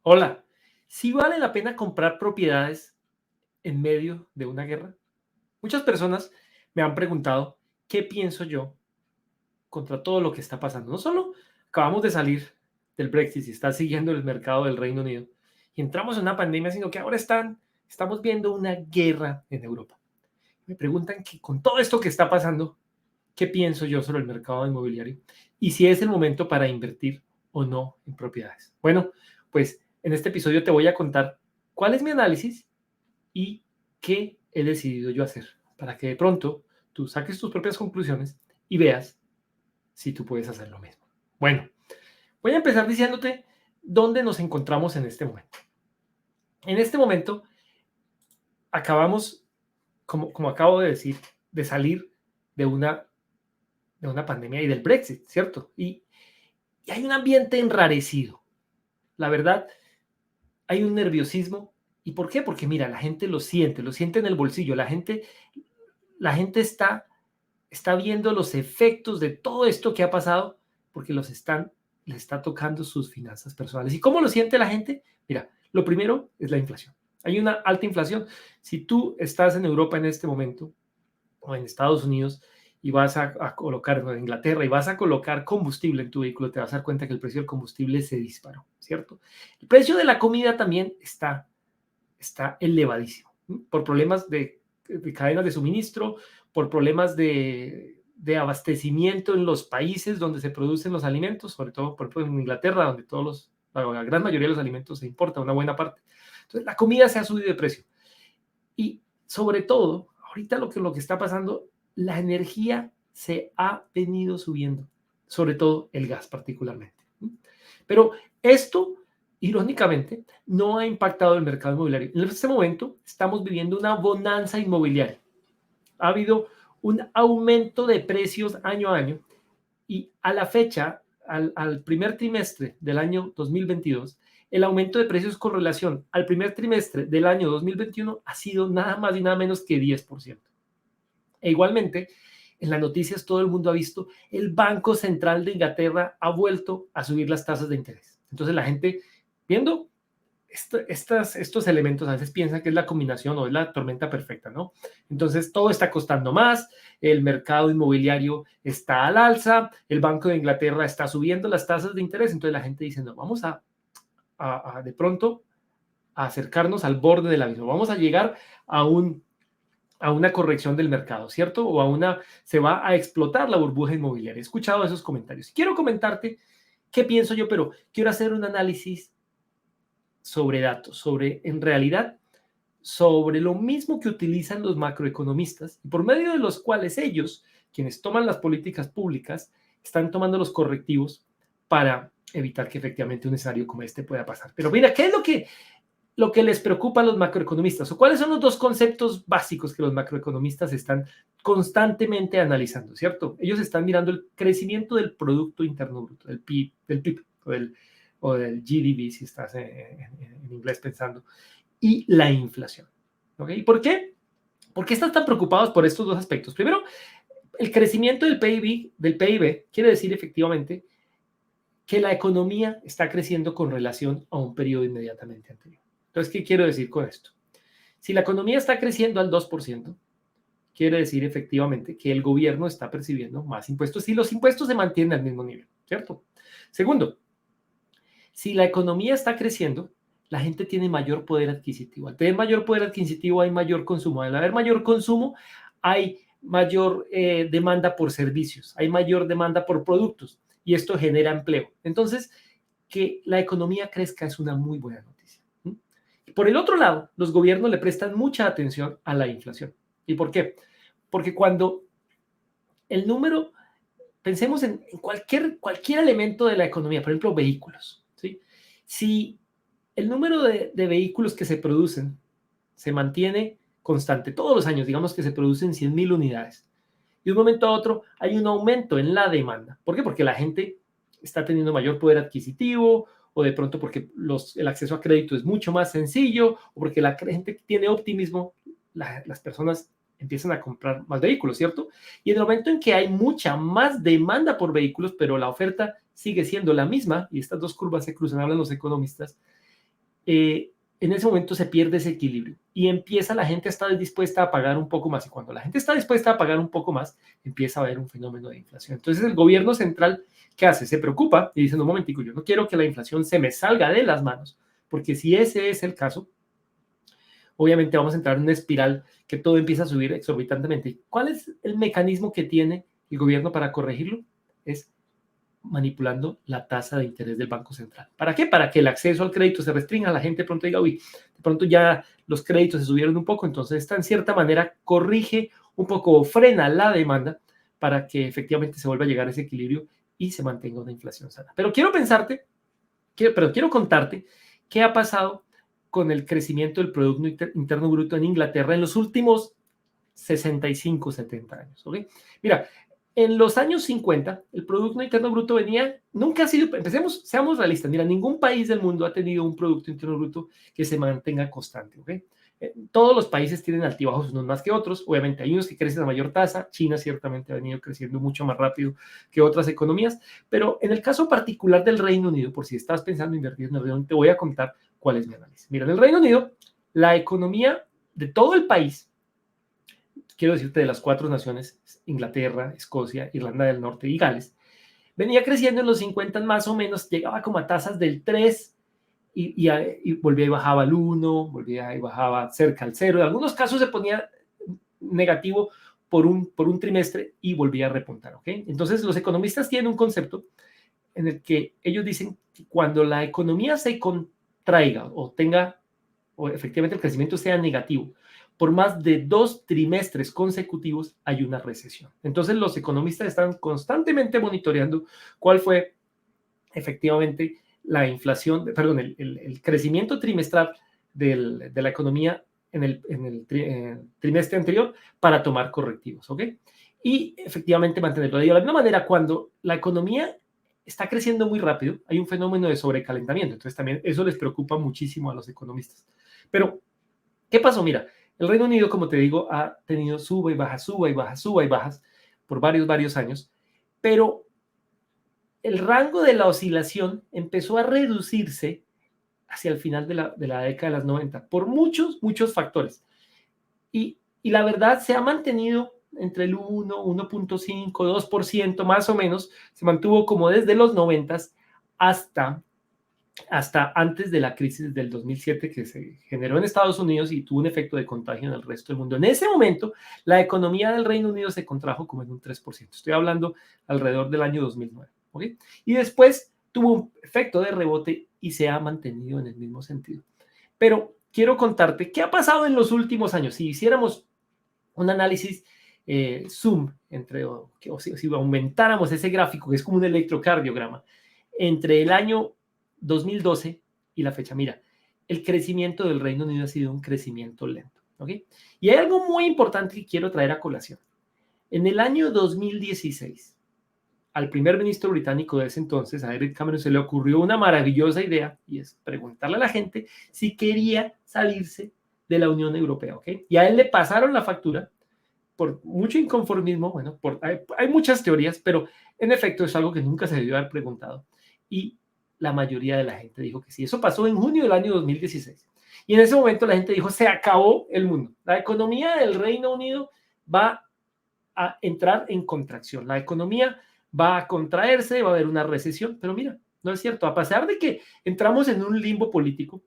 Hola, ¿sí vale la pena comprar propiedades en medio de una guerra? Muchas personas me han preguntado qué pienso yo contra todo lo que está pasando. No solo acabamos de salir del Brexit y está siguiendo el mercado del Reino Unido y entramos en una pandemia, sino que ahora estamos viendo una guerra en Europa. Me preguntan que con todo esto que está pasando, ¿qué pienso yo sobre el mercado inmobiliario? Y si es el momento para invertir o no en propiedades. Bueno, pues en este episodio te voy a contar cuál es mi análisis y qué he decidido yo hacer para que de pronto tú saques tus propias conclusiones y veas si tú puedes hacer lo mismo. Bueno, voy a empezar diciéndote dónde nos encontramos en este momento. En este momento acabamos, como acabo de decir, de salir de una pandemia y del Brexit, ¿cierto? Y hay un ambiente enrarecido. La verdad, hay un nerviosismo. ¿Y por qué? Porque mira, la gente lo siente en el bolsillo. La gente está viendo los efectos de todo esto que ha pasado porque le está tocando sus finanzas personales. ¿Y cómo lo siente la gente? Mira, lo primero es la inflación. Hay una alta inflación. Si tú estás en Europa en este momento, o en Estados Unidos, y vas a colocar, o en Inglaterra, y vas a colocar combustible en tu vehículo, te vas a dar cuenta que el precio del combustible se disparó, ¿cierto? El precio de la comida también está elevadísimo, ¿sí? Por problemas de cadenas de suministro, por problemas de abastecimiento en los países donde se producen los alimentos, sobre todo, por ejemplo, en Inglaterra, donde la gran mayoría de los alimentos se importa, una buena parte. Entonces, la comida se ha subido de precio. Y sobre todo, ahorita lo que está pasando, la energía se ha venido subiendo, sobre todo el gas particularmente. Pero esto, irónicamente, no ha impactado el mercado inmobiliario. En este momento estamos viviendo una bonanza inmobiliaria. Ha habido un aumento de precios año a año y a la fecha, al primer trimestre del año 2022, el aumento de precios con relación al primer trimestre del año 2021 ha sido nada más y nada menos que 10%. E igualmente, en las noticias todo el mundo ha visto, el Banco Central de Inglaterra ha vuelto a subir las tasas de interés. Entonces la gente, viendo estos elementos, a veces piensan que es la combinación o es la tormenta perfecta, ¿no? Entonces todo está costando más, el mercado inmobiliario está al alza, el Banco de Inglaterra está subiendo las tasas de interés, entonces la gente dice, no, vamos a de pronto a acercarnos al borde del abismo, vamos a llegar a una corrección del mercado, ¿cierto? Se va a explotar la burbuja inmobiliaria. He escuchado esos comentarios. Quiero comentarte qué pienso yo, pero quiero hacer un análisis sobre datos, en realidad, sobre lo mismo que utilizan los macroeconomistas y por medio de los cuales ellos, quienes toman las políticas públicas, están tomando los correctivos para evitar que efectivamente un escenario como este pueda pasar. Pero mira, ¿qué es lo que les preocupa a los macroeconomistas? ¿O cuáles son los dos conceptos básicos que los macroeconomistas están constantemente analizando, ¿cierto? Ellos están mirando el crecimiento del Producto Interno Bruto, del PIB o del GDP, si estás en inglés pensando, y la inflación. ¿Ok? ¿Y por qué? ¿Por qué están tan preocupados por estos dos aspectos? Primero, el crecimiento del PIB quiere decir efectivamente que la economía está creciendo con relación a un periodo inmediatamente anterior. Entonces, ¿qué quiero decir con esto? Si la economía está creciendo al 2%, quiere decir efectivamente que el gobierno está percibiendo más impuestos y los impuestos se mantienen al mismo nivel, ¿cierto? Segundo, si la economía está creciendo, la gente tiene mayor poder adquisitivo. Al tener mayor poder adquisitivo hay mayor consumo. Al haber mayor consumo hay mayor demanda por servicios, hay mayor demanda por productos y esto genera empleo. Entonces, que la economía crezca es una muy buena noticia. Por el otro lado, los gobiernos le prestan mucha atención a la inflación. ¿Y por qué? Porque cuando el número, pensemos en cualquier elemento de la economía, por ejemplo, vehículos, ¿sí? Si el número de vehículos que se producen se mantiene constante todos los años, digamos que se producen 100,000 unidades, y de un momento a otro hay un aumento en la demanda. ¿Por qué? Porque la gente está teniendo mayor poder adquisitivo, o de pronto porque el acceso a crédito es mucho más sencillo, o porque la gente tiene optimismo, las personas empiezan a comprar más vehículos, ¿cierto? Y en el momento en que hay mucha más demanda por vehículos, pero la oferta sigue siendo la misma, y estas dos curvas se cruzan, hablan los economistas, en ese momento se pierde ese equilibrio y empieza la gente a estar dispuesta a pagar un poco más. Y cuando la gente está dispuesta a pagar un poco más, empieza a haber un fenómeno de inflación. Entonces el gobierno central, ¿qué hace? Se preocupa y dice, no, un momentico, yo no quiero que la inflación se me salga de las manos, porque si ese es el caso, obviamente vamos a entrar en una espiral que todo empieza a subir exorbitantemente. ¿Cuál es el mecanismo que tiene el gobierno para corregirlo? Es manipulando la tasa de interés del Banco Central. ¿Para qué? Para que el acceso al crédito se restrinja, la gente de pronto diga, uy, de pronto ya los créditos se subieron un poco, entonces esta en cierta manera corrige un poco o frena la demanda para que efectivamente se vuelva a llegar a ese equilibrio y se mantenga una inflación sana. Pero quiero contarte qué ha pasado con el crecimiento del Producto Interno Bruto en Inglaterra en los últimos 65, 70 años. ¿Okay? Mira, en los años 50, el Producto Interno Bruto nunca ha sido, seamos realistas, mira, ningún país del mundo ha tenido un Producto Interno Bruto que se mantenga constante. ¿Okay? Todos los países tienen altibajos unos más que otros, obviamente hay unos que crecen a mayor tasa, China ciertamente ha venido creciendo mucho más rápido que otras economías, pero en el caso particular del Reino Unido, por si estás pensando en invertir en el Reino Unido, te voy a contar cuál es mi análisis. Mira, en el Reino Unido, la economía de todo el país, quiero decirte de las 4 naciones, Inglaterra, Escocia, Irlanda del Norte y Gales, venía creciendo en los 50 más o menos, llegaba como a tasas del 3 y volvía y bajaba al 1, volvía y bajaba cerca al 0. En algunos casos se ponía negativo por un trimestre y volvía a repuntar. ¿Okay? Entonces los economistas tienen un concepto en el que ellos dicen que cuando la economía se contraiga o efectivamente el crecimiento sea negativo, por más de 2 trimestres consecutivos hay una recesión. Entonces los economistas están constantemente monitoreando cuál fue efectivamente la inflación, perdón, el crecimiento trimestral de la economía en el trimestre anterior para tomar correctivos, ¿ok? Y efectivamente mantenerlo. De la misma manera, cuando la economía está creciendo muy rápido, hay un fenómeno de sobrecalentamiento. Entonces también eso les preocupa muchísimo a los economistas. Pero, ¿qué pasó? Mira, el Reino Unido, como te digo, ha tenido suba y baja, suba y baja, suba y bajas por varios años, pero el rango de la oscilación empezó a reducirse hacia el final de la década de los 90 por muchos factores. Y la verdad se ha mantenido entre el 1, 1.5, 2% más o menos, se mantuvo como desde los 90 hasta antes de la crisis del 2007 que se generó en Estados Unidos y tuvo un efecto de contagio en el resto del mundo. En ese momento, la economía del Reino Unido se contrajo como en un 3%. Estoy hablando alrededor del año 2009. ¿Okay? Y después tuvo un efecto de rebote y se ha mantenido en el mismo sentido. Pero quiero contarte qué ha pasado en los últimos años. Si hiciéramos un análisis zoom, o si aumentáramos ese gráfico, que es como un electrocardiograma, entre el año 2012 y la fecha, mira, el crecimiento del Reino Unido ha sido un crecimiento lento. ¿Okay? Y hay algo muy importante que quiero traer a colación. En el año 2016, al primer ministro británico de ese entonces, a David Cameron, se le ocurrió una maravillosa idea y es preguntarle a la gente si quería salirse de la Unión Europea. ¿Okay? Y a él le pasaron la factura por mucho inconformismo. Bueno, hay muchas teorías, pero en efecto es algo que nunca se debió haber preguntado. Y la mayoría de la gente dijo que sí. Eso pasó en junio del año 2016. Y en ese momento la gente dijo, se acabó el mundo. La economía del Reino Unido va a entrar en contracción. La economía va a contraerse, va a haber una recesión. Pero mira, no es cierto. A pesar de que entramos en un limbo político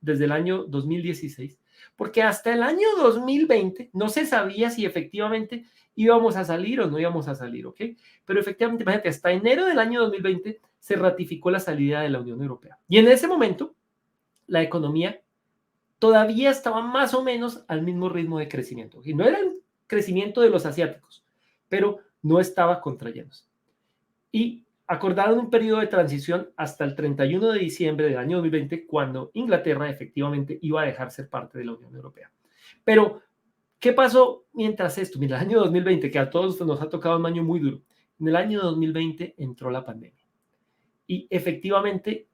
desde el año 2016, porque hasta el año 2020 no se sabía si efectivamente íbamos a salir o no íbamos a salir, ¿ok? Pero efectivamente, imagínate, hasta enero del año 2020 se ratificó la salida de la Unión Europea. Y en ese momento, la economía todavía estaba más o menos al mismo ritmo de crecimiento. Y no era el crecimiento de los asiáticos, pero no estaba contrayéndose. Y acordaron un periodo de transición hasta el 31 de diciembre del año 2020, cuando Inglaterra efectivamente iba a dejar ser parte de la Unión Europea. Pero, ¿qué pasó mientras esto? Mira, el año 2020, que a todos nos ha tocado un año muy duro, en el año 2020 entró la pandemia. Y efectivamente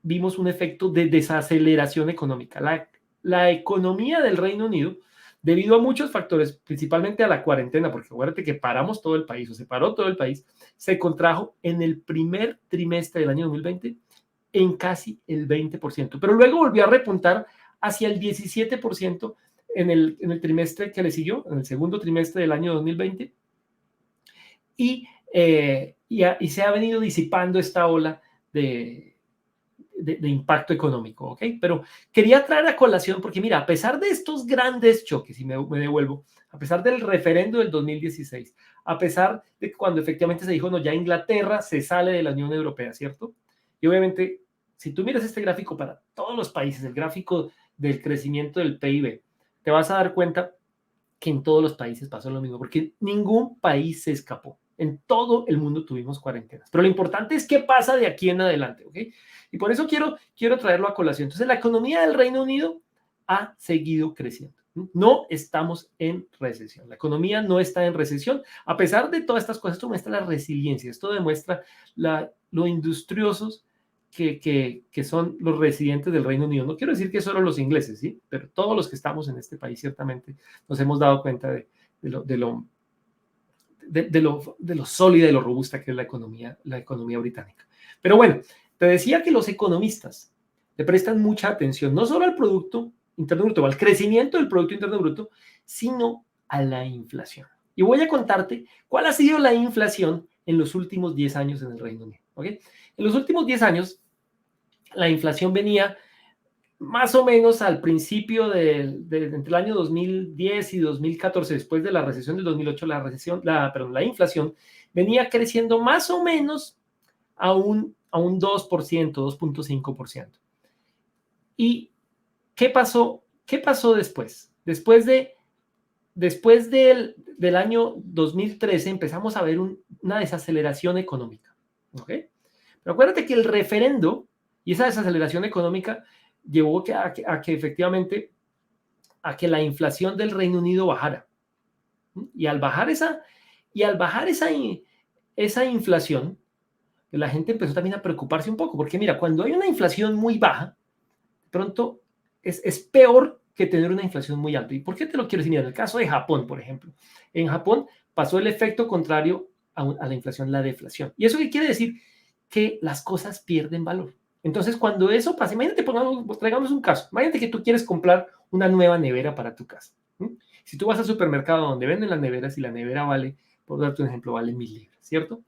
vimos un efecto de desaceleración económica. La economía del Reino Unido, debido a muchos factores, principalmente a la cuarentena, porque acuérdate que paramos todo el país, o se paró todo el país, se contrajo en el primer trimestre del año 2020 en casi el 20%, pero luego volvió a repuntar hacia el 17% en el trimestre que le siguió, en el segundo trimestre del año 2020, y se ha venido disipando esta ola de impacto económico, ¿ok? Pero quería traer a colación, porque mira, a pesar de estos grandes choques, y me devuelvo, a pesar del referendo del 2016, a pesar de cuando efectivamente se dijo, no, ya Inglaterra se sale de la Unión Europea, ¿cierto? Y obviamente, si tú miras este gráfico para todos los países, el gráfico del crecimiento del PIB, te vas a dar cuenta que en todos los países pasó lo mismo, porque ningún país se escapó. En todo el mundo tuvimos cuarentenas. Pero lo importante es qué pasa de aquí en adelante, ¿ok? Y por eso quiero traerlo a colación. Entonces, la economía del Reino Unido ha seguido creciendo. No estamos en recesión. La economía no está en recesión. A pesar de todas estas cosas, esto muestra la resiliencia. Esto demuestra lo industriosos que son los residentes del Reino Unido. No quiero decir que solo los ingleses, ¿sí? Pero todos los que estamos en este país ciertamente nos hemos dado cuenta de lo sólida y lo robusta que es la economía británica. Pero bueno, te decía que los economistas le prestan mucha atención no solo al Producto Interno Bruto, al crecimiento del Producto Interno Bruto, sino a la inflación. Y voy a contarte cuál ha sido la inflación en los últimos 10 años en el Reino Unido. ¿Okay? En los últimos 10 años, la inflación venía más o menos al principio entre el año 2010 y 2014, después de la recesión del 2008, la inflación venía creciendo más o menos a un 2%, 2.5%. ¿Y qué pasó? ¿Qué pasó después? Después del año 2013 empezamos a ver una desaceleración económica. ¿Ok? Pero acuérdate que el referendo y esa desaceleración económica llevó a que efectivamente a que la inflación del Reino Unido bajara. Y al bajar esa inflación, la gente empezó también a preocuparse un poco, porque mira, cuando hay una inflación muy baja, de pronto es peor que tener una inflación muy alta. ¿Y por qué te lo quiero decir? En el caso de Japón, por ejemplo. En Japón pasó el efecto contrario a la inflación, la deflación. ¿Y eso qué quiere decir? Que las cosas pierden valor. Entonces, cuando eso pasa, imagínate, traigamos un caso. Imagínate que tú quieres comprar una nueva nevera para tu casa. Si tú vas al supermercado donde venden las neveras y la nevera vale, por darte un ejemplo, vale 1,000 libras, ¿cierto?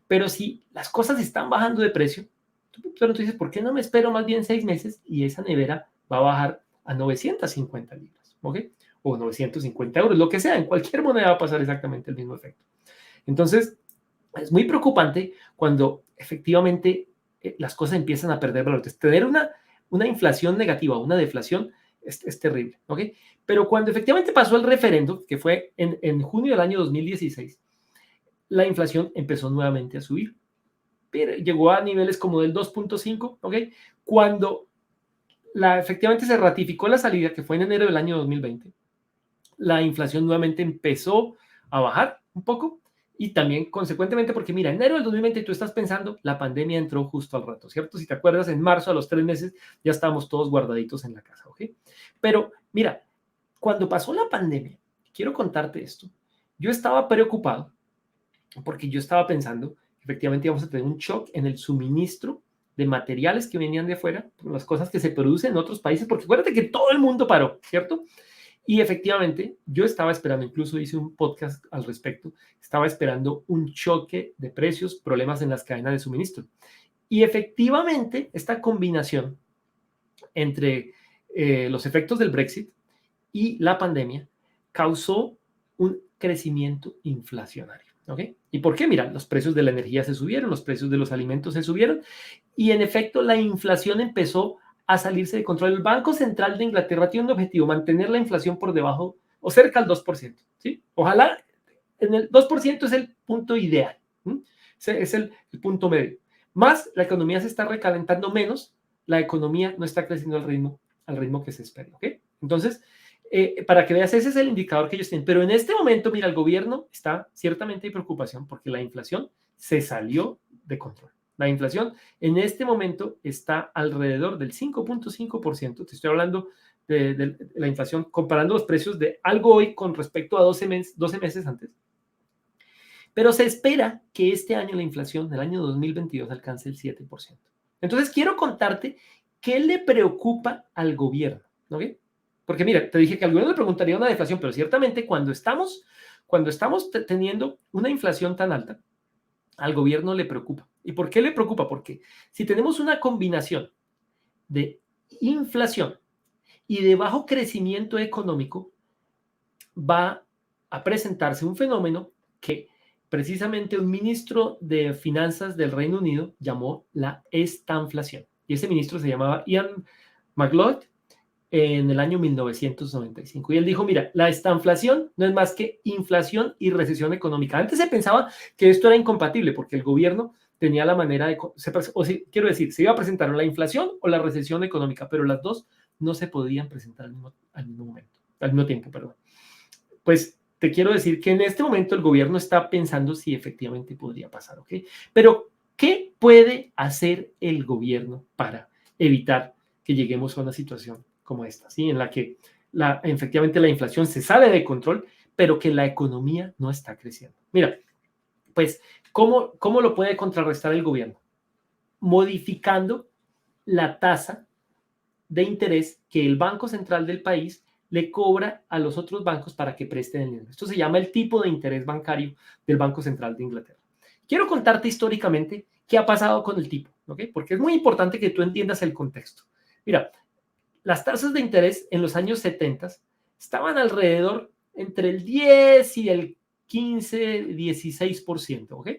Pero si las cosas están bajando de precio, tú dices, ¿por qué no me espero más bien 6 meses y esa nevera va a bajar a 950 libras? ¿Ok? O 950 euros, lo que sea, en cualquier moneda va a pasar exactamente el mismo efecto. Entonces, es muy preocupante cuando efectivamente las cosas empiezan a perder valor. Entonces, tener una inflación negativa, una deflación, es terrible. ¿Ok? Pero cuando efectivamente pasó el referendo, que fue en junio del año 2016, la inflación empezó nuevamente a subir. Pero llegó a niveles como del 2.5, ¿ok? Cuando efectivamente se ratificó la salida, que fue en enero del año 2020, la inflación nuevamente empezó a bajar un poco y también consecuentemente, porque mira, en enero del 2020 tú estás pensando, la pandemia entró justo al rato, ¿cierto? Si te acuerdas, en marzo a los 3 meses ya estábamos todos guardaditos en la casa, ¿ok? Pero mira, cuando pasó la pandemia, quiero contarte esto, yo estaba preocupado porque yo estaba pensando, efectivamente íbamos a tener un shock en el suministro de materiales que venían de afuera, las cosas que se producen en otros países, porque acuérdate que todo el mundo paró, ¿cierto? Y efectivamente, yo estaba esperando, incluso hice un podcast al respecto, estaba esperando un choque de precios, problemas en las cadenas de suministro. Y efectivamente, esta combinación entre los efectos del Brexit y la pandemia causó un crecimiento inflacionario. ¿Ok? ¿Y por qué? Mira, los precios de la energía se subieron, los precios de los alimentos se subieron y en efecto la inflación empezó a salirse de control. El Banco Central de Inglaterra tiene un objetivo, mantener la inflación por debajo o cerca al 2%. ¿Sí? Ojalá en el 2% es el punto ideal. Es el punto medio. Más la economía se está recalentando, menos la economía no está creciendo al ritmo que se espera. ¿Ok? Entonces, para que veas, ese es el indicador que ellos tienen. Pero en este momento, mira, el gobierno está ciertamente en preocupación porque la inflación se salió de control. La inflación en este momento está alrededor del 5.5%. Te estoy hablando de la inflación, comparando los precios de algo hoy con respecto a 12 meses antes. Pero se espera que este año la inflación, del año 2022, alcance el 7%. Entonces, quiero contarte qué le preocupa al gobierno, ¿ok? Porque mira, te dije que al gobierno le preguntaría una deflación, pero ciertamente cuando estamos teniendo una inflación tan alta, al gobierno le preocupa. ¿Y por qué le preocupa? Porque si tenemos una combinación de inflación y de bajo crecimiento económico, va a presentarse un fenómeno que precisamente un ministro de Finanzas del Reino Unido llamó la estanflación. Y ese ministro se llamaba Ian McLeod en el año 1995. Y él dijo, mira, la estanflación no es más que inflación y recesión económica. Antes se pensaba que esto era incompatible porque el gobierno tenía la manera de, quiero decir, se iba a presentar la inflación o la recesión económica, pero las dos no se podían presentar al mismo momento, al mismo tiempo, perdón. Pues te quiero decir que en este momento el gobierno está pensando si efectivamente podría pasar, ¿ok? Pero, ¿qué puede hacer el gobierno para evitar que lleguemos a una situación como esta, ¿sí? En la que efectivamente la inflación se sale de control, pero que la economía no está creciendo. Mira, pues, ¿cómo lo puede contrarrestar el gobierno? Modificando la tasa de interés que el Banco Central del país le cobra a los otros bancos para que presten el dinero. Esto se llama el tipo de interés bancario del Banco Central de Inglaterra. Quiero contarte históricamente qué ha pasado con el tipo, ¿ok? Porque es muy importante que tú entiendas el contexto. Mira, las tasas de interés en los años 70 estaban alrededor entre el 10 y el 15, 16%, ¿ok?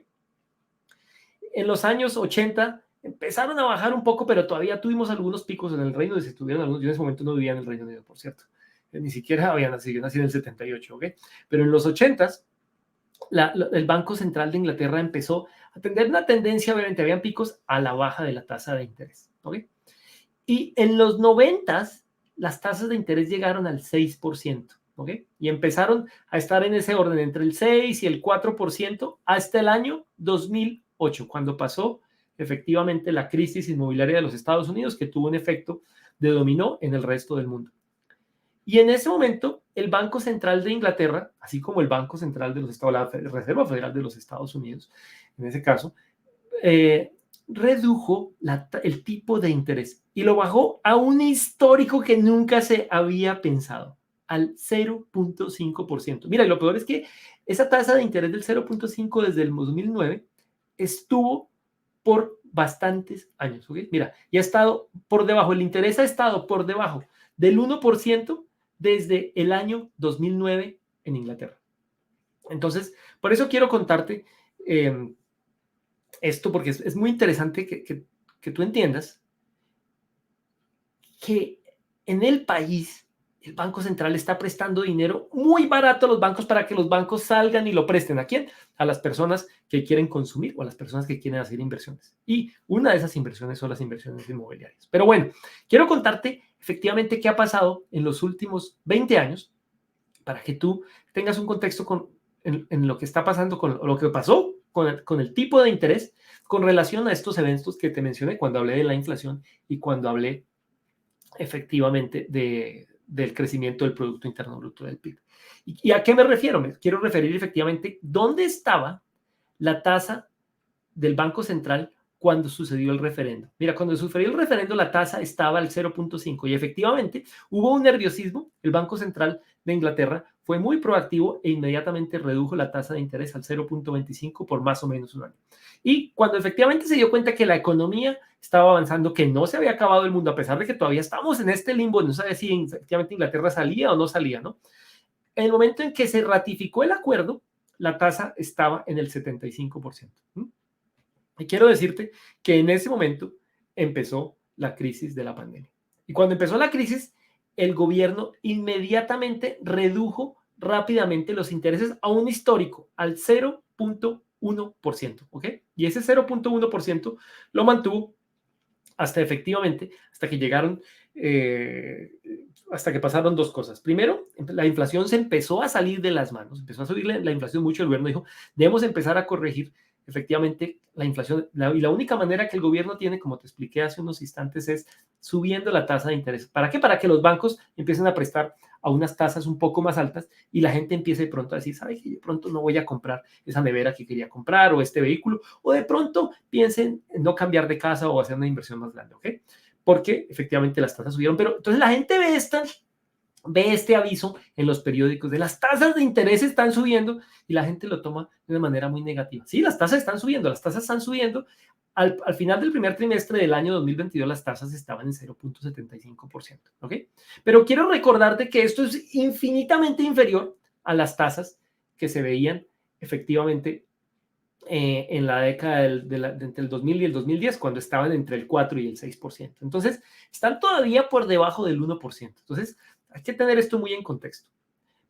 En los años 80 empezaron a bajar un poco, pero todavía tuvimos algunos picos en el Reino Unido. Estuvieron algunos, yo en ese momento no vivía en el Reino Unido, por cierto. Ni siquiera había nacido, yo nací en el 78, ¿ok? Pero en los 80 el Banco Central de Inglaterra empezó a tener una tendencia, obviamente, habían picos a la baja de la tasa de interés, ¿ok? Y en los 90 las tasas de interés llegaron al 6%, ¿ok? Y empezaron a estar en ese orden, entre el 6 y el 4% hasta el año 2008, cuando pasó efectivamente la crisis inmobiliaria de los Estados Unidos, que tuvo un efecto de dominó en el resto del mundo. Y en ese momento, el Banco Central de Inglaterra, así como el Banco Central de los Estados, la Reserva Federal de los Estados Unidos, en ese caso, redujo el tipo de interés y lo bajó a un histórico que nunca se había pensado, al 0.5%. Mira, y lo peor es que esa tasa de interés del 0.5 desde el 2009 estuvo por bastantes años, ¿ok? Mira, y ha estado por debajo, el interés ha estado por debajo del 1% desde el año 2009 en Inglaterra. Entonces, por eso quiero contarte esto, porque es muy interesante que tú entiendas que en el país el Banco Central está prestando dinero muy barato a los bancos para que los bancos salgan y lo presten. ¿A quién? A las personas que quieren consumir o a las personas que quieren hacer inversiones. Y una de esas inversiones son las inversiones inmobiliarias. Pero bueno, quiero contarte efectivamente qué ha pasado en los últimos 20 años para que tú tengas un contexto en lo que está pasando, con lo que pasó con el tipo de interés con relación a estos eventos que te mencioné cuando hablé de la inflación y cuando hablé efectivamente del crecimiento del Producto Interno Bruto del PIB. ¿Y a qué me refiero? Me quiero referir efectivamente dónde estaba la tasa del Banco Central cuando sucedió el referendo. Mira, cuando sucedió el referendo la tasa estaba al 0.5 y efectivamente hubo un nerviosismo. El Banco Central de Inglaterra fue muy proactivo e inmediatamente redujo la tasa de interés al 0.25 por más o menos un año. Y cuando efectivamente se dio cuenta que la economía estaba avanzando, que no se había acabado el mundo, a pesar de que todavía estamos en este limbo, no sabía si efectivamente Inglaterra salía o no salía, ¿no? En el momento en que se ratificó el acuerdo, la tasa estaba en el 75%. Y quiero decirte que en ese momento empezó la crisis de la pandemia. Y cuando empezó la crisis, el gobierno inmediatamente redujo rápidamente los intereses a un histórico, al 0.1%, ¿ok? Y ese 0.1% lo mantuvo hasta que llegaron, hasta que pasaron dos cosas. Primero, la inflación se empezó a salir de las manos, empezó a subir la inflación mucho, el gobierno dijo, debemos empezar a corregir efectivamente la inflación, y la única manera que el gobierno tiene, como te expliqué hace unos instantes, es subiendo la tasa de interés. ¿Para qué? Para que los bancos empiecen a prestar a unas tasas un poco más altas y la gente empieza de pronto a decir, ¿sabe que de pronto no voy a comprar esa nevera que quería comprar o este vehículo? O de pronto piensen en no cambiar de casa o hacer una inversión más grande, ¿ok? Porque efectivamente las tasas subieron, pero entonces la gente ve este aviso en los periódicos de las tasas de interés están subiendo y la gente lo toma de una manera muy negativa. Sí, las tasas están subiendo, las tasas están subiendo. Al final del primer trimestre del año 2022 las tasas estaban en 0.75%, ¿ok? Pero quiero recordarte que esto es infinitamente inferior a las tasas que se veían efectivamente en la década entre el 2000 y el 2010, cuando estaban entre el 4 y el 6%. Entonces, están todavía por debajo del 1%. Entonces, hay que tener esto muy en contexto.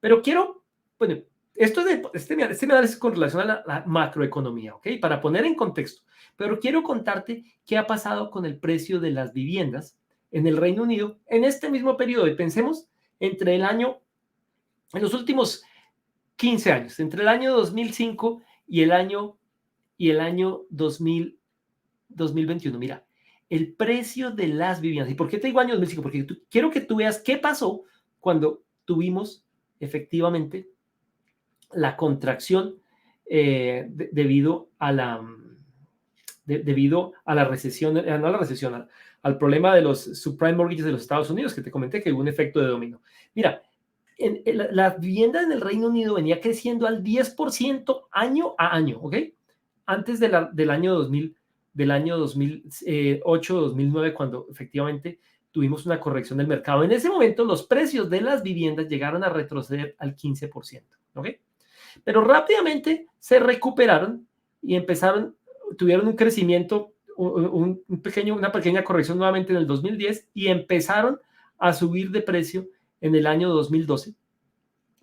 Pero quiero, bueno, esto es este análisis con relación a la macroeconomía, ¿ok? Para poner en contexto. Pero quiero contarte qué ha pasado con el precio de las viviendas en el Reino Unido en este mismo periodo. Y pensemos entre en los últimos 15 años, entre el año 2005 y el año 2021. Mira, el precio de las viviendas. ¿Y por qué te digo año 2005? Porque quiero que tú veas qué pasó cuando tuvimos efectivamente la contracción debido a la recesión, no a la recesión, al problema de los subprime mortgages de los Estados Unidos, que te comenté que hubo un efecto de dominó. Mira, la vivienda en el Reino Unido venía creciendo al 10% año a año, ¿ok? Antes del año 2000, del año 2008, 2009, cuando efectivamente tuvimos una corrección del mercado. En ese momento, los precios de las viviendas llegaron a retroceder al 15%, ¿ok? Pero rápidamente se recuperaron y tuvieron un crecimiento, una pequeña corrección nuevamente en el 2010 y empezaron a subir de precio en el año 2012.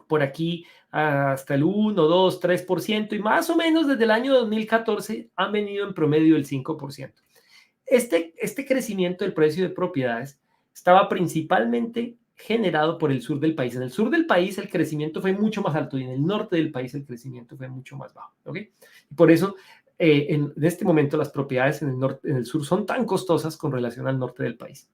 Por aquí hasta el 1, 2, 3% y más o menos desde el año 2014 han venido en promedio el 5%. Este crecimiento del precio de propiedades estaba principalmente generado por el sur del país. En el sur del país el crecimiento fue mucho más alto y en el norte del país el crecimiento fue mucho más bajo, ¿ok? Y por eso en este momento las propiedades en el sur son tan costosas con relación al norte del país.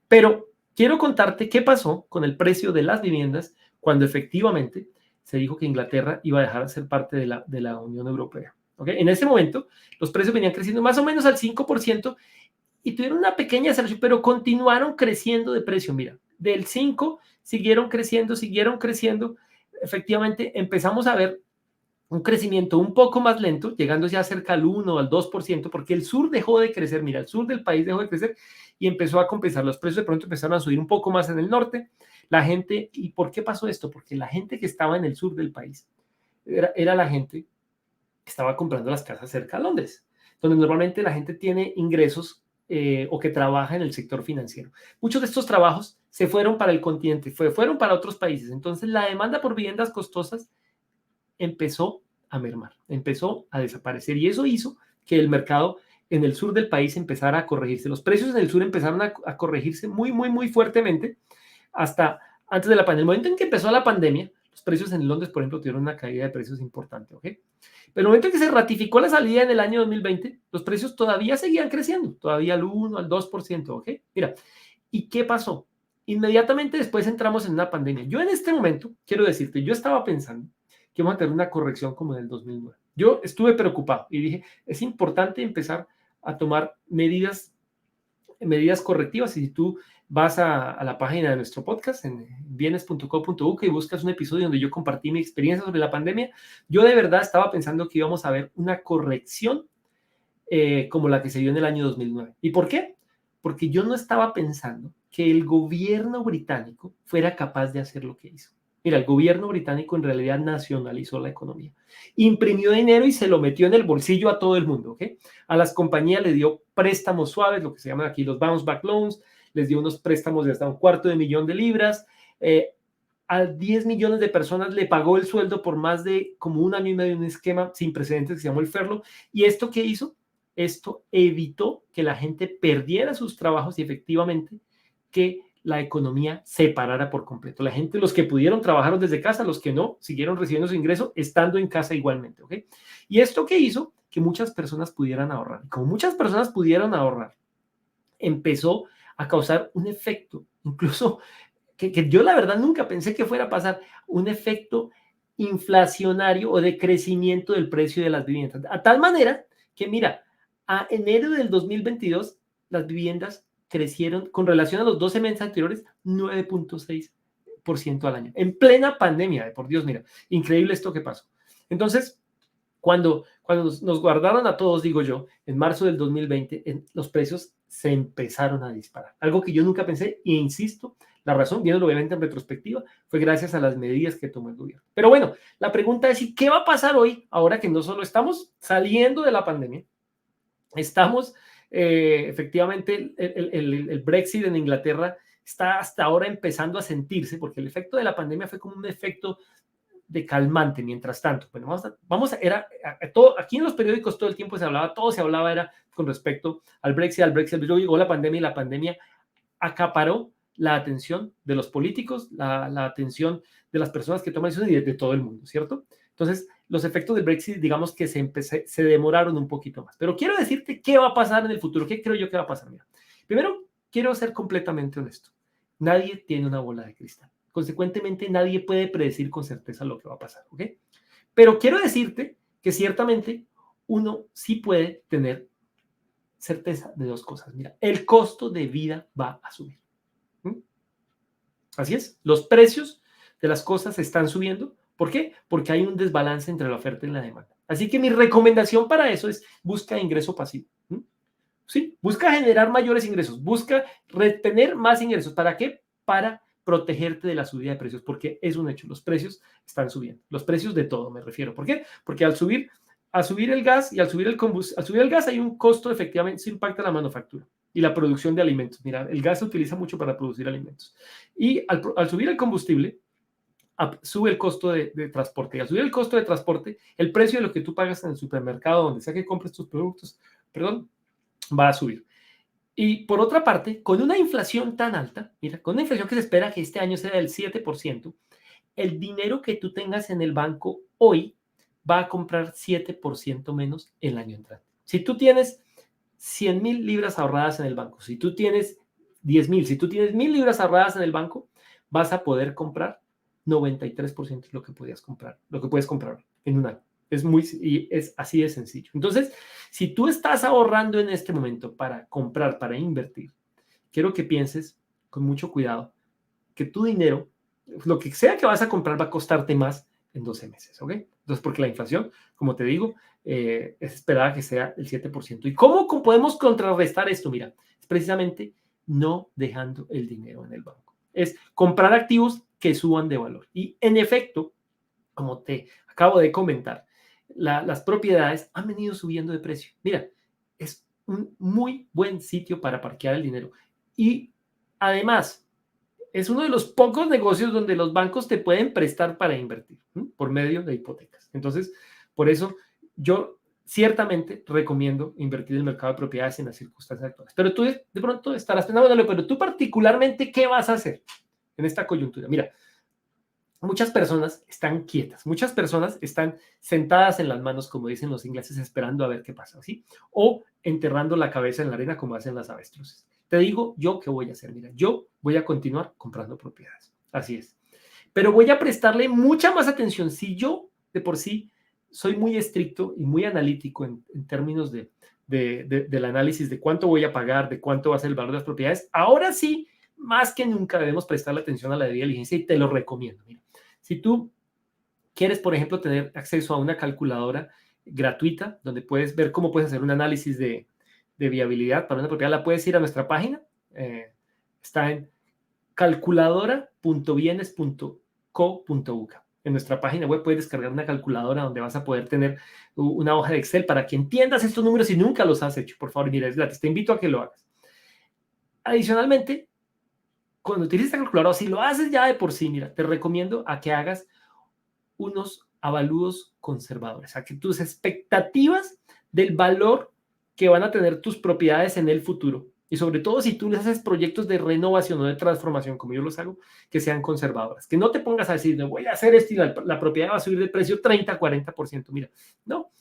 Pero quiero contarte qué pasó con el precio de las viviendas cuando efectivamente se dijo que Inglaterra iba a dejar de ser parte de la Unión Europea. ¿Okay? En ese momento, los precios venían creciendo más o menos al 5% y tuvieron una pequeña aceleración, pero continuaron creciendo de precio. Mira, del 5 siguieron creciendo. Efectivamente, empezamos a ver un crecimiento un poco más lento, llegando ya cerca al 1 o al 2%, porque el sur dejó de crecer. Mira, el sur del país dejó de crecer y empezó a compensar. Los precios de pronto empezaron a subir un poco más en el norte. La gente, ¿y por qué pasó esto? Porque la gente que estaba en el sur del país era la gente que estaba comprando las casas cerca de Londres, donde normalmente la gente tiene ingresos o que trabaja en el sector financiero. Muchos de estos trabajos se fueron para el continente, fueron para otros países. Entonces, la demanda por viviendas costosas empezó a mermar, empezó a desaparecer y eso hizo que el mercado en el sur del país empezara a corregirse. Los precios en el sur empezaron a corregirse muy, muy, muy fuertemente hasta antes de la pandemia. El momento en que empezó la pandemia, los precios en Londres, por ejemplo, tuvieron una caída de precios importante, ¿ok? Pero el momento en que se ratificó la salida en el año 2020, los precios todavía seguían creciendo, todavía al 1, al 2%, ¿ok? Mira, ¿y qué pasó? Inmediatamente después entramos en una pandemia. Yo en este momento, quiero decirte, yo estaba pensando que vamos a tener una corrección como en el 2009. Yo estuve preocupado y dije, es importante empezar a tomar medidas correctivas. Y si tú vas a la página de nuestro podcast en bienes.co.uk y buscas un episodio donde yo compartí mi experiencia sobre la pandemia, yo de verdad estaba pensando que íbamos a ver una corrección como la que se dio en el año 2009. ¿Y por qué? Porque yo no estaba pensando que el gobierno británico fuera capaz de hacer lo que hizo. Mira, el gobierno británico en realidad nacionalizó la economía, imprimió dinero y se lo metió en el bolsillo a todo el mundo, ¿ok? A las compañías le dio préstamos suaves, lo que se llaman aquí los bounce back loans, les dio unos préstamos de hasta $250,000, a 10 millones de personas le pagó el sueldo por más de como un año y medio, un esquema sin precedentes que se llamó el furlough. ¿Y esto qué hizo? Esto evitó que la gente perdiera sus trabajos y efectivamente que la economía se parara por completo. La gente, los que pudieron trabajar desde casa, los que no, siguieron recibiendo su ingreso estando en casa igualmente, ¿ok? ¿Y esto qué hizo? Que muchas personas pudieran ahorrar. Y como muchas personas pudieron ahorrar, empezó a causar un efecto, incluso que yo la verdad nunca pensé que fuera a pasar, un efecto inflacionario o de crecimiento del precio de las viviendas. A tal manera que, mira, a enero del 2022, las viviendas crecieron con relación a los 12 meses anteriores 9,6% al año, en plena pandemia, por Dios, mira, increíble esto que pasó. Entonces, cuando nos guardaron a todos, digo yo, en marzo del 2020, los precios se empezaron a disparar. Algo que yo nunca pensé, e insisto, la razón, viéndolo obviamente en retrospectiva, fue gracias a las medidas que tomó el gobierno. Pero bueno, la pregunta es, ¿y qué va a pasar hoy, ahora que no solo estamos saliendo de la pandemia, estamos efectivamente, el Brexit en Inglaterra está hasta ahora empezando a sentirse, porque el efecto de la pandemia fue como un efecto de calmante mientras tanto. Bueno, era todo, aquí en los periódicos todo el tiempo se hablaba, todo se hablaba era con respecto al Brexit, luego llegó la pandemia y la pandemia acaparó la atención de los políticos, la atención de las personas que toman decisiones y de todo el mundo, ¿cierto? Entonces, los efectos del Brexit, digamos que se demoraron un poquito más. Pero quiero decirte qué va a pasar en el futuro, qué creo yo que va a pasar. Mira, primero, quiero ser completamente honesto. Nadie tiene una bola de cristal. Consecuentemente, nadie puede predecir con certeza lo que va a pasar, ¿ok? Pero quiero decirte que ciertamente uno sí puede tener certeza de dos cosas. Mira, el costo de vida va a subir. ¿Mm? Así es, los precios de las cosas están subiendo. ¿Por qué? Porque hay un desbalance entre la oferta y la demanda. Así que mi recomendación para eso es busca ingreso pasivo. ¿Mm? Sí, busca generar mayores ingresos, busca retener más ingresos. ¿Para qué? Para protegerte de la subida de precios, porque es un hecho, los precios están subiendo, los precios de todo me refiero. ¿Por qué? Porque al subir el gas y al subir el gas hay un costo, efectivamente, eso impacta la manufactura y la producción de alimentos. Mira, el gas se utiliza mucho para producir alimentos. Y al subir el combustible, sube el costo de transporte. Y al subir el costo de transporte, el precio de lo que tú pagas en el supermercado, donde sea que compres tus productos, perdón, va a subir. Y por otra parte, con una inflación tan alta, mira, con una inflación que se espera que este año sea del 7%, el dinero que tú tengas en el banco hoy va a comprar 7% menos el año entrante. Si tú tienes 100,000 libras ahorradas en el banco, si tú tienes 10,000, si tú tienes 1,000 libras ahorradas en el banco, vas a poder comprar 93% de lo que podías comprar, lo que puedes comprar en un año. Es así de sencillo. Entonces, si tú estás ahorrando en este momento para comprar, para invertir, quiero que pienses con mucho cuidado que tu dinero, lo que sea que vas a comprar, va a costarte más en 12 meses, ¿ok? Entonces, porque la inflación, como te digo, es esperada que sea el 7%. ¿Y cómo podemos contrarrestar esto? Mira, es precisamente no dejando el dinero en el banco. Es comprar activos que suban de valor. Y en efecto, como te acabo de comentar, las propiedades han venido subiendo de precio. Mira, es un muy buen sitio para parquear el dinero. Y además, es uno de los pocos negocios donde los bancos te pueden prestar para invertir, ¿sí? Por medio de hipotecas. Entonces, por eso yo ciertamente recomiendo invertir en el mercado de propiedades en las circunstancias actuales. Pero tú de pronto estarás pensando, bueno, pero tú particularmente, ¿qué vas a hacer en esta coyuntura? Mira, muchas personas están quietas, muchas personas están sentadas en las manos, como dicen los ingleses, esperando a ver qué pasa, ¿sí? O enterrando la cabeza en la arena, como hacen las avestruces. Te digo yo qué voy a hacer. Mira, yo voy a continuar comprando propiedades. Así es. Pero voy a prestarle mucha más atención. Si yo de por sí soy muy estricto y muy analítico en términos del análisis de cuánto voy a pagar, de cuánto va a ser el valor de las propiedades, ahora sí, más que nunca debemos prestarle atención a la debida diligencia y te lo recomiendo. Mira, si tú quieres, por ejemplo, tener acceso a una calculadora gratuita donde puedes ver cómo puedes hacer un análisis de viabilidad para una propiedad, la puedes ir a nuestra página. Está en calculadora.bienes.co.uk. En nuestra página web puedes descargar una calculadora donde vas a poder tener una hoja de Excel para que entiendas estos números si nunca los has hecho. Por favor, mira, es gratis. Te invito a que lo hagas. Adicionalmente, cuando utilices esta calculadora, si lo haces ya de por sí, mira, te recomiendo a que hagas unos avalúos conservadores, a que tus expectativas del valor que van a tener tus propiedades en el futuro, y sobre todo si tú les haces proyectos de renovación o de transformación, como yo los hago, que sean conservadoras, que no te pongas a decir, no voy a hacer esto y la propiedad va a subir de precio 30, 40%. Mira, no,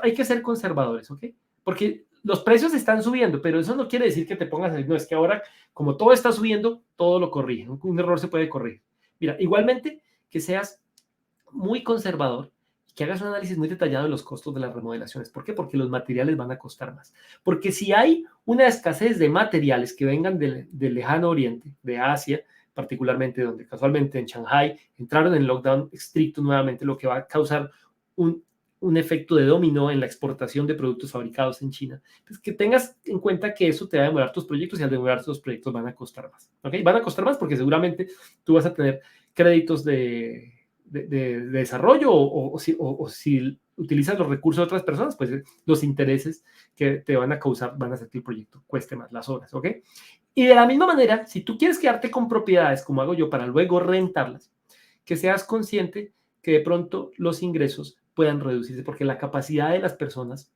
hay que ser conservadores, ¿ok? Porque los precios están subiendo, pero eso no quiere decir que te pongas a decir, no, es que ahora, como todo está subiendo, todo lo corrige. Un error se puede corregir. Mira, igualmente que seas muy conservador, que hagas un análisis muy detallado de los costos de las remodelaciones. ¿Por qué? Porque los materiales van a costar más. Porque si hay una escasez de materiales que vengan del lejano oriente, de Asia, particularmente donde casualmente en Shanghai entraron en lockdown estricto nuevamente, lo que va a causar un efecto de dominó en la exportación de productos fabricados en China. Pues que tengas en cuenta que eso te va a demorar tus proyectos y al demorar tus proyectos van a costar más. ¿Okay? Van a costar más porque seguramente tú vas a tener créditos de desarrollo o si utilizas los recursos de otras personas, pues los intereses que te van a causar van a hacer que el proyecto cueste más las horas, ¿ok? Y de la misma manera, si tú quieres quedarte con propiedades, como hago yo, para luego rentarlas, que seas consciente que de pronto los ingresos puedan reducirse, porque la capacidad de las personas,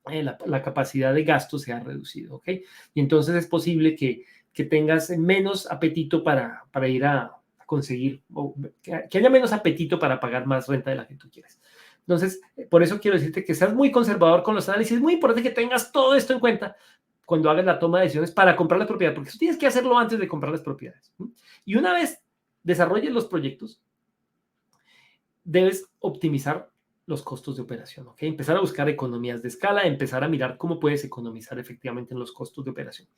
la capacidad de gasto se ha reducido, ¿ok? Y entonces es posible que tengas menos apetito para ir a conseguir, o que haya menos apetito para pagar más renta de la que tú quieres. Entonces, por eso quiero decirte que seas muy conservador con los análisis. Es muy importante que tengas todo esto en cuenta cuando hagas la toma de decisiones para comprar la propiedad, porque eso tienes que hacerlo antes de comprar las propiedades. Y una vez desarrolles los proyectos, debes optimizar los costos de operación, ¿ok? Empezar a buscar economías de escala, empezar a mirar cómo puedes economizar efectivamente en los costos de operación.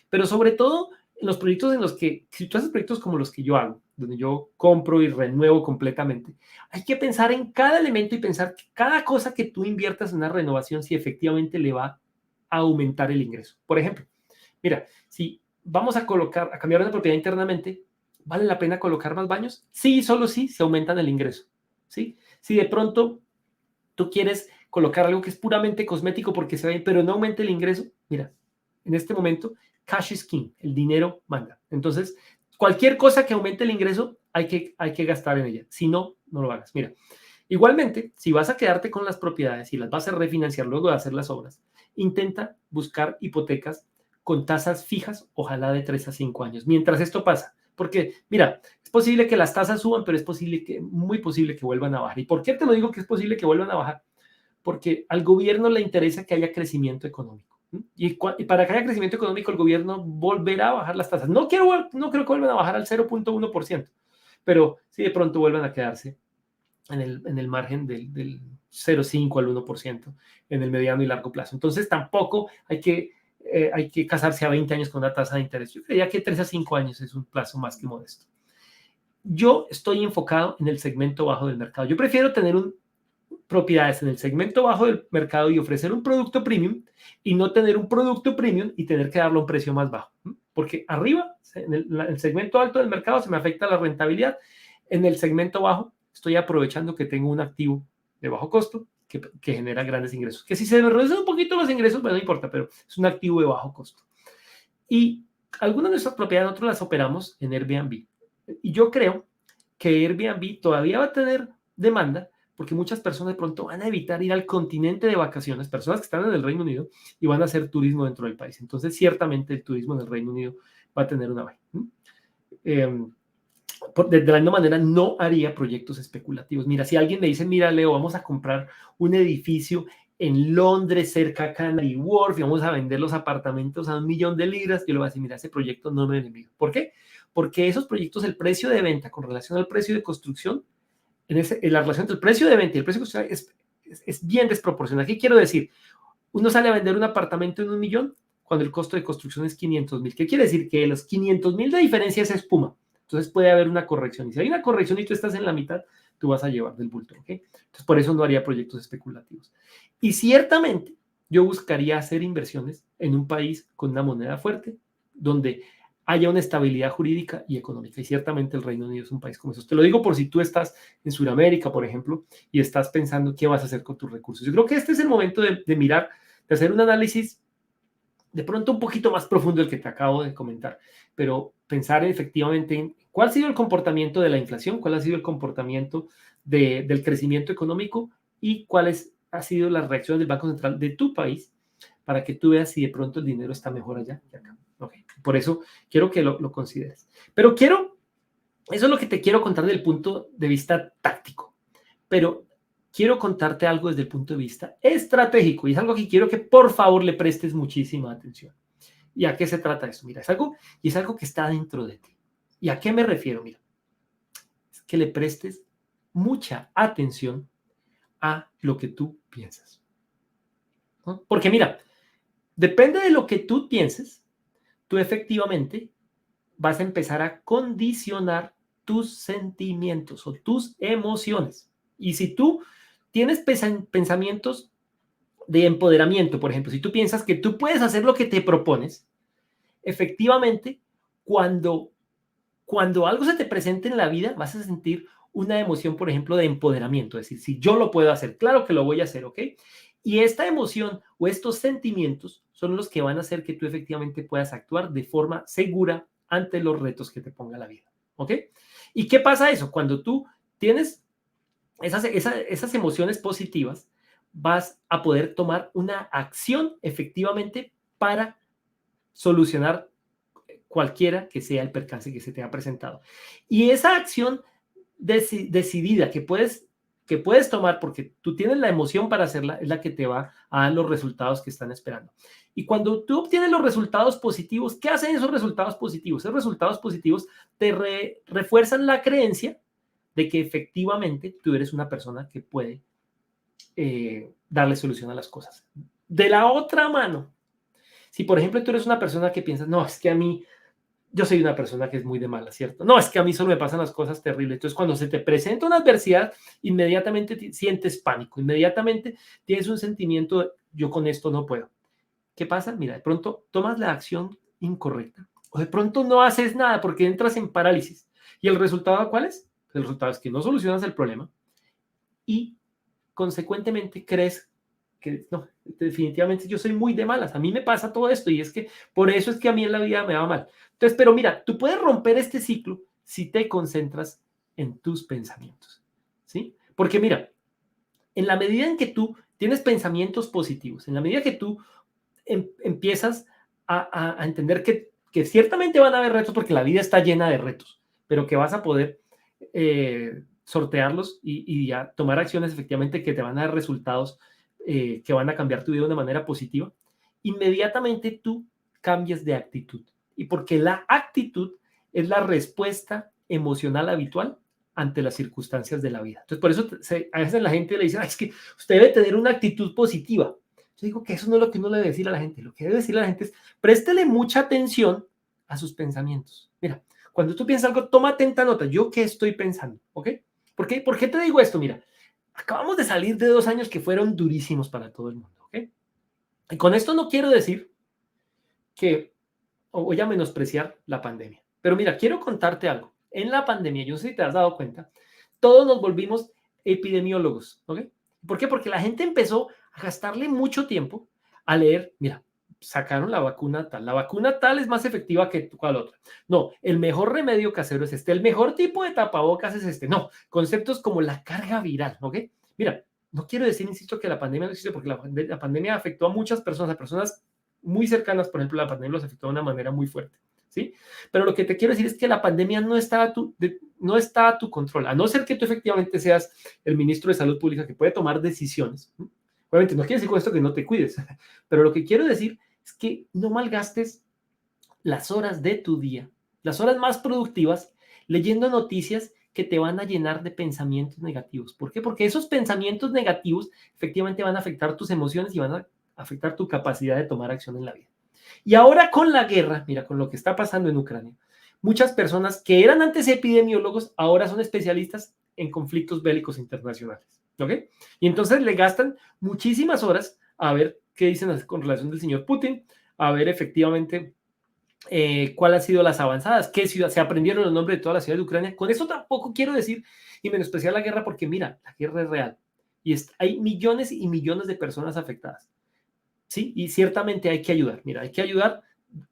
Pero sobre todo en los proyectos en los que, si tú haces proyectos como los que yo hago, donde yo compro y renuevo completamente, hay que pensar en cada elemento y pensar que cada cosa que tú inviertas en una renovación, si efectivamente le va a aumentar el ingreso. Por ejemplo, mira, si vamos a cambiar una propiedad internamente, ¿vale la pena colocar más baños? Sí, solo sí, se aumentan el ingreso. ¿Sí? Si de pronto tú quieres colocar algo que es puramente cosmético porque se ve, pero no aumenta el ingreso, mira, en este momento, cash is king, el dinero manda. Entonces, cualquier cosa que aumente el ingreso, hay que gastar en ella. Si no, no lo hagas. Mira, igualmente, si vas a quedarte con las propiedades y las vas a refinanciar luego de hacer las obras, intenta buscar hipotecas con tasas fijas, ojalá de 3 a 5 años. Mientras esto pasa, porque mira, es posible que las tasas suban, pero es posible que, muy posible que vuelvan a bajar. ¿Y por qué te lo digo que es posible que vuelvan a bajar? Porque al gobierno le interesa que haya crecimiento económico. Y para que haya crecimiento económico, el gobierno volverá a bajar las tasas. No creo que vuelvan a bajar al 0,1%, pero sí de pronto vuelvan a quedarse en el margen del 0,5 al 1% en el mediano y largo plazo. Entonces tampoco hay que casarse a 20 años con una tasa de interés. Yo creía que 3 a 5 años es un plazo más que modesto. Yo estoy enfocado en el segmento bajo del mercado. Yo prefiero tener propiedades en el segmento bajo del mercado y ofrecer un producto premium y no tener un producto premium y tener que darlo a un precio más bajo. Porque arriba, en el segmento alto del mercado, se me afecta la rentabilidad. En el segmento bajo, estoy aprovechando que tengo un activo de bajo costo que genera grandes ingresos. Que si se me reducen un poquito los ingresos, bueno, no importa, pero es un activo de bajo costo. Y algunas de nuestras propiedades nosotros las operamos en Airbnb. Y yo creo que Airbnb todavía va a tener demanda porque muchas personas de pronto van a evitar ir al continente de vacaciones, personas que están en el Reino Unido y van a hacer turismo dentro del país. Entonces, ciertamente el turismo en el Reino Unido va a tener una vaina. De la misma manera, no haría proyectos especulativos. Mira, si alguien me dice, mira, Leo, vamos a comprar un edificio en Londres, cerca a Canary Wharf, y vamos a vender los apartamentos a 1.000.000 de libras, yo le voy a decir, mira, ese proyecto no me lo envío. ¿Por qué? Porque esos proyectos, el precio de venta con relación al precio de construcción, en la relación entre el precio de venta y el precio de construcción es bien desproporcional. ¿Qué quiero decir? Uno sale a vender un apartamento en 1.000.000 cuando el costo de construcción es 500.000. ¿Qué quiere decir? Que los 500.000 de diferencia es espuma. Entonces puede haber una corrección. Y si hay una corrección y tú estás en la mitad, tú vas a llevar del bulto. ¿Okay? Entonces por eso no haría proyectos especulativos. Y ciertamente yo buscaría hacer inversiones en un país con una moneda fuerte, donde haya una estabilidad jurídica y económica. Y ciertamente el Reino Unido es un país como eso. Te lo digo por si tú estás en Sudamérica, por ejemplo, y estás pensando qué vas a hacer con tus recursos. Yo creo que este es el momento de mirar, de hacer un análisis de pronto un poquito más profundo del que te acabo de comentar, pero pensar efectivamente en cuál ha sido el comportamiento de la inflación, cuál ha sido el comportamiento del crecimiento económico y cuáles han sido las reacciones del Banco Central de tu país para que tú veas si de pronto el dinero está mejor allá que acá. Okay. Por eso quiero que lo consideres. Pero eso es lo que te quiero contar desde el punto de vista táctico. Pero quiero contarte algo desde el punto de vista estratégico y es algo que quiero que por favor le prestes muchísima atención. ¿Y a qué se trata esto? Mira, es algo que está dentro de ti. ¿Y a qué me refiero? Mira, es que le prestes mucha atención a lo que tú piensas, ¿no? Porque mira, depende de lo que tú pienses, tú efectivamente vas a empezar a condicionar tus sentimientos o tus emociones. Y si tú tienes pensamientos de empoderamiento, por ejemplo, si tú piensas que tú puedes hacer lo que te propones, efectivamente, cuando algo se te presente en la vida, vas a sentir una emoción, por ejemplo, de empoderamiento, es decir, si yo lo puedo hacer, claro que lo voy a hacer, ¿ok? Y esta emoción o estos sentimientos son los que van a hacer que tú efectivamente puedas actuar de forma segura ante los retos que te ponga la vida, ¿ok? ¿Y qué pasa eso? Cuando tú tienes esas emociones positivas, vas a poder tomar una acción efectivamente para solucionar cualquiera que sea el percance que se te ha presentado. Y esa acción decidida que puedes tomar porque tú tienes la emoción para hacerla, es la que te va a dar los resultados que están esperando. Y cuando tú obtienes los resultados positivos, ¿qué hacen esos resultados positivos? Esos resultados positivos te refuerzan la creencia de que efectivamente tú eres una persona que puede darle solución a las cosas. De la otra mano, si por ejemplo tú eres una persona que piensa, no, es que a mí yo soy una persona que es muy de mala, ¿cierto? No, es que a mí solo me pasan las cosas terribles. Entonces, cuando se te presenta una adversidad, inmediatamente sientes pánico, inmediatamente tienes un sentimiento de, yo con esto no puedo. ¿Qué pasa? Mira, de pronto tomas la acción incorrecta o de pronto no haces nada porque entras en parálisis. ¿Y el resultado cuál es? El resultado es que no solucionas el problema y consecuentemente crees que no, definitivamente yo soy muy de malas, a mí me pasa todo esto y es que por eso es que a mí en la vida me va mal. Entonces, pero mira, tú puedes romper este ciclo si te concentras en tus pensamientos, ¿sí? Porque mira, en la medida en que tú tienes pensamientos positivos, en la medida que tú empiezas a entender que ciertamente van a haber retos porque la vida está llena de retos, pero que vas a poder sortearlos y ya tomar acciones efectivamente que te van a dar resultados que van a cambiar tu vida de una manera positiva, inmediatamente tú cambias de actitud. Y porque la actitud es la respuesta emocional habitual ante las circunstancias de la vida. Entonces, por eso a veces la gente le dice, es que usted debe tener una actitud positiva. Yo digo que eso no es lo que uno le debe decir a la gente. Lo que debe decir a la gente es, préstele mucha atención a sus pensamientos. Mira, cuando tú piensas algo, toma atenta nota. ¿Yo qué estoy pensando? ¿Ok? ¿Por qué te digo esto? Mira, acabamos de salir de 2 años que fueron durísimos para todo el mundo. ¿Ok? Y con esto no quiero decir que voy a menospreciar la pandemia. Pero mira, quiero contarte algo. En la pandemia, yo no sé si te has dado cuenta, todos nos volvimos epidemiólogos. ¿Ok? ¿Por qué? Porque la gente empezó a gastarle mucho tiempo a leer, mira, sacaron la vacuna tal es más efectiva que cual otra. No, el mejor remedio casero es este, el mejor tipo de tapabocas es este. No, conceptos como la carga viral, ¿ok? Mira, no quiero decir, insisto, que la pandemia no existe porque la pandemia afectó a muchas personas, a personas muy cercanas, por ejemplo, la pandemia los afectó de una manera muy fuerte, ¿sí? Pero lo que te quiero decir es que la pandemia no está a tu control, a no ser que tú efectivamente seas el ministro de Salud Pública que puede tomar decisiones. Obviamente, no quiere decir con esto que no te cuides, pero lo que quiero decir es que no malgastes las horas de tu día, las horas más productivas, leyendo noticias que te van a llenar de pensamientos negativos. ¿Por qué? Porque esos pensamientos negativos efectivamente van a afectar tus emociones y van a afectar tu capacidad de tomar acción en la vida. Y ahora con la guerra, mira, con lo que está pasando en Ucrania, muchas personas que eran antes epidemiólogos ahora son especialistas en conflictos bélicos internacionales. ¿Ok? Y entonces le gastan muchísimas horas a ver qué dicen con relación del señor Putin, a ver efectivamente cuál han sido las avanzadas, qué ciudad, se aprendieron los nombres de toda la ciudad de Ucrania. Con eso tampoco quiero decir y menospreciar la guerra porque mira, la guerra es real y hay millones y millones de personas afectadas. ¿Sí? Y ciertamente hay que ayudar. Mira, hay que ayudar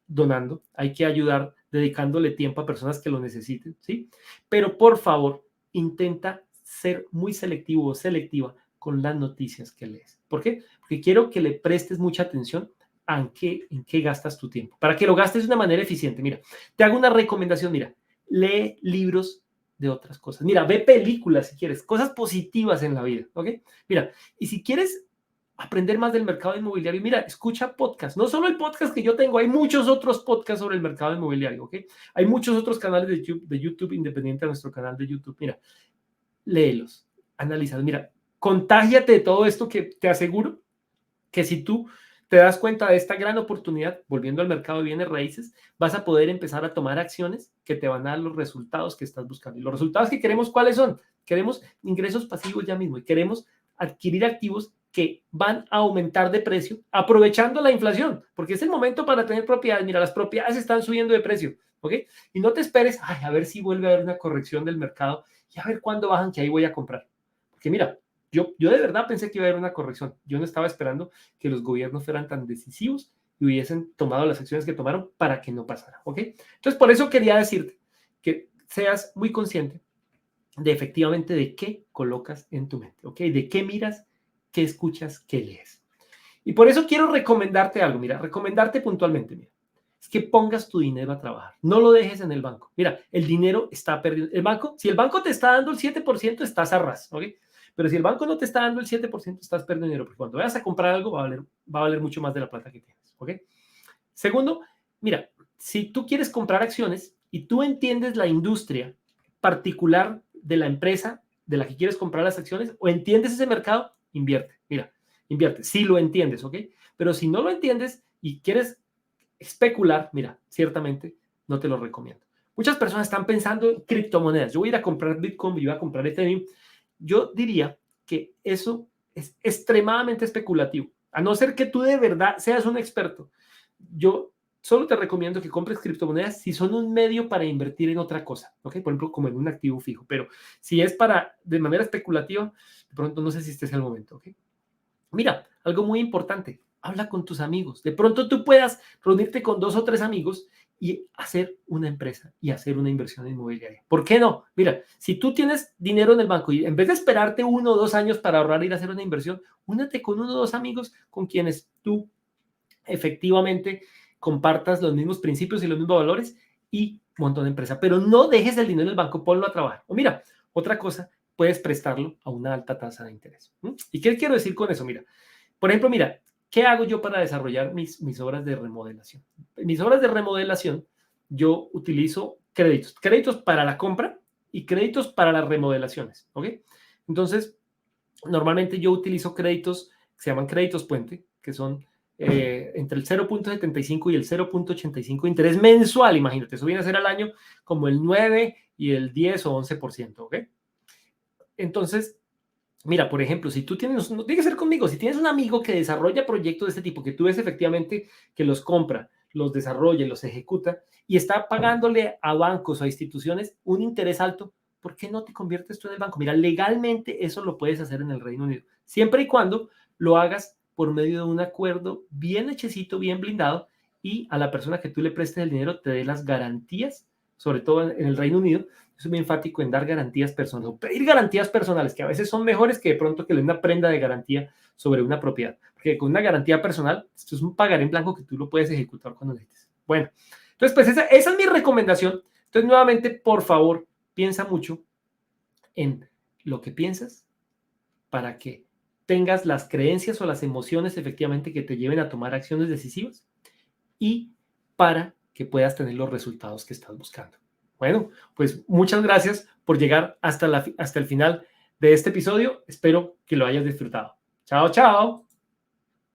donando, hay que ayudar dedicándole tiempo a personas que lo necesiten, ¿sí? Pero por favor, intenta ser muy selectivo o selectiva con las noticias que lees. ¿Por qué? Porque quiero que le prestes mucha atención en qué gastas tu tiempo, para que lo gastes de una manera eficiente. Mira, te hago una recomendación, mira, lee libros de otras cosas. Mira, ve películas si quieres, cosas positivas en la vida, ¿ok? Mira, y si quieres aprender más del mercado inmobiliario, mira, escucha podcasts. No solo el podcast que yo tengo, hay muchos otros podcasts sobre el mercado inmobiliario, ¿ok? Hay muchos otros canales de YouTube independiente de nuestro canal de YouTube. Mira, léelos, analiza, mira, contágiate de todo esto que te aseguro que si tú te das cuenta de esta gran oportunidad, volviendo al mercado de bienes raíces, vas a poder empezar a tomar acciones que te van a dar los resultados que estás buscando. Y los resultados que queremos, ¿cuáles son? Queremos ingresos pasivos ya mismo y queremos adquirir activos que van a aumentar de precio aprovechando la inflación, porque es el momento para tener propiedades. Mira, las propiedades están subiendo de precio, ¿ok? Y no te esperes, ay, a ver si vuelve a haber una corrección del mercado y a ver cuándo bajan, que ahí voy a comprar. Porque mira, yo de verdad pensé que iba a haber una corrección. Yo no estaba esperando que los gobiernos fueran tan decisivos y hubiesen tomado las acciones que tomaron para que no pasara, ¿ok? Entonces, por eso quería decirte que seas muy consciente de efectivamente de qué colocas en tu mente, ¿ok? De qué miras, qué escuchas, qué lees. Y por eso quiero recomendarte algo, mira, recomendarte puntualmente, mira, es que pongas tu dinero a trabajar, no lo dejes en el banco. Mira, el dinero está perdido. El banco, si el banco te está dando el 7%, estás a ras, ¿ok? Pero si el banco no te está dando el 7%, estás perdiendo dinero, porque cuando vayas a comprar algo va a valer mucho más de la plata que tienes, ¿ok? Segundo, mira, si tú quieres comprar acciones y tú entiendes la industria particular de la empresa de la que quieres comprar las acciones o entiendes ese mercado, invierte, mira, invierte, si lo entiendes, ¿ok? Pero si no lo entiendes y quieres especular, mira, ciertamente no te lo recomiendo. Muchas personas están pensando en criptomonedas. Yo voy a ir a comprar Bitcoin, yo voy a comprar Ethereum. Yo diría que eso es extremadamente especulativo. A no ser que tú de verdad seas un experto. Yo solo te recomiendo que compres criptomonedas si son un medio para invertir en otra cosa, ¿ok? Por ejemplo, como en un activo fijo. Pero si es para, de manera especulativa, de pronto no sé si este es el momento, ¿ok? Mira, algo muy importante, habla con tus amigos. De pronto tú puedas reunirte con 2 o 3 amigos y hacer una empresa y hacer una inversión inmobiliaria. ¿Por qué no? Mira, si tú tienes dinero en el banco y en vez de esperarte 1 o 2 años para ahorrar e ir a hacer una inversión, únete con 1 o 2 amigos con quienes tú efectivamente compartas los mismos principios y los mismos valores y monta una empresa. Pero no dejes el dinero en el banco, ponlo a trabajar. O mira, otra cosa, puedes prestarlo a una alta tasa de interés. ¿Y qué quiero decir con eso? Mira, por ejemplo, mira, ¿qué hago yo para desarrollar mis obras de remodelación? En mis obras de remodelación, yo utilizo créditos para la compra y créditos para las remodelaciones, ¿ok? Entonces, normalmente yo utilizo créditos que se llaman créditos puente, que son entre el 0,75 y el 0,85 de interés mensual, imagínate, eso viene a ser al año como el 9 y el 10 o 11%, ¿ok? Entonces, mira, por ejemplo, si tú tienes, no tiene que ser conmigo, si tienes un amigo que desarrolla proyectos de este tipo, que tú ves efectivamente que los compra, los desarrolla, los ejecuta y está pagándole a bancos o a instituciones un interés alto, ¿por qué no te conviertes tú en el banco? Mira, legalmente eso lo puedes hacer en el Reino Unido, siempre y cuando lo hagas por medio de un acuerdo bien hechecito, bien blindado y a la persona que tú le prestes el dinero te dé las garantías, sobre todo en el Reino Unido. Soy muy enfático en dar garantías personales o pedir garantías personales, que a veces son mejores que de pronto que le den una prenda de garantía sobre una propiedad. Porque con una garantía personal, esto es un pagaré en blanco que tú lo puedes ejecutar cuando necesites. Bueno, entonces, pues esa es mi recomendación. Entonces, nuevamente, por favor, piensa mucho en lo que piensas para que tengas las creencias o las emociones efectivamente que te lleven a tomar acciones decisivas y para que puedas tener los resultados que estás buscando. Bueno, pues muchas gracias por llegar hasta el final de este episodio. Espero que lo hayas disfrutado. Chao, chao.